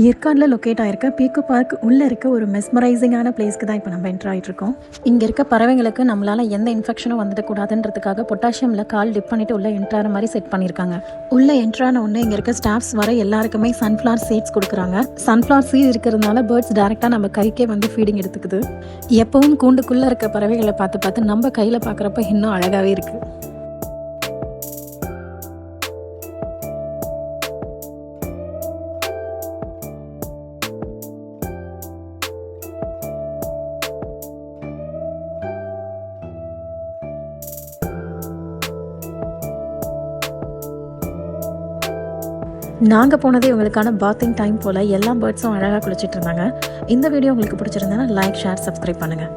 yercaudல locate ஆயிருக்க பீக்கு park உள்ளே இருக்க ஒரு மெஸ்மரைசிங்கான பிளேஸ்க்கு தான் இப்போ நம்ம என்ட்ரு ஆகிட்ருக்கோம். இங்கே இருக்க பறவைங்களுக்கு நம்மளால் எந்த இன்ஃபெக்ஷனும் வந்துடக்கூடாதுன்றதுக்காக பொட்டாசியமில் கால் டிப் பண்ணிவிட்டு உள்ளே என்ட்ரான மாதிரி செட் பண்ணியிருக்காங்க. உள்ளே என்ட்ரான ஒன்று இங்கே இருக்க ஸ்டாஃப்ஸ் வர எல்லாருக்குமே சன்ஃப்ளவர் சீட்ஸ் கொடுக்குறாங்க. சன்ஃப்ளவர் சீட் இருக்கிறதுனால பேர்ட்ஸ் டேரெக்டாக நம்ம கைக்கே வந்து ஃபீடிங் எடுத்துக்குது. எப்பவும் கூண்டுக்குள்ளே இருக்க பறவைகளை பார்த்து பார்த்து நம்ம கையில் பார்க்குறப்ப இன்னும் அழகாகவே இருக்குது. நாங்கள் போனதே இவங்களுக்கான பாத்திங் டைம் போல் எல்லா பேர்ட்ஸும் அழகாக குளிச்சிட்டு இருந்தாங்க. இந்த வீடியோ உங்களுக்கு பிடிச்சிருந்தேன்னா லைக், ஷேர், சப்ஸ்கிரைப் பண்ணுங்கள்.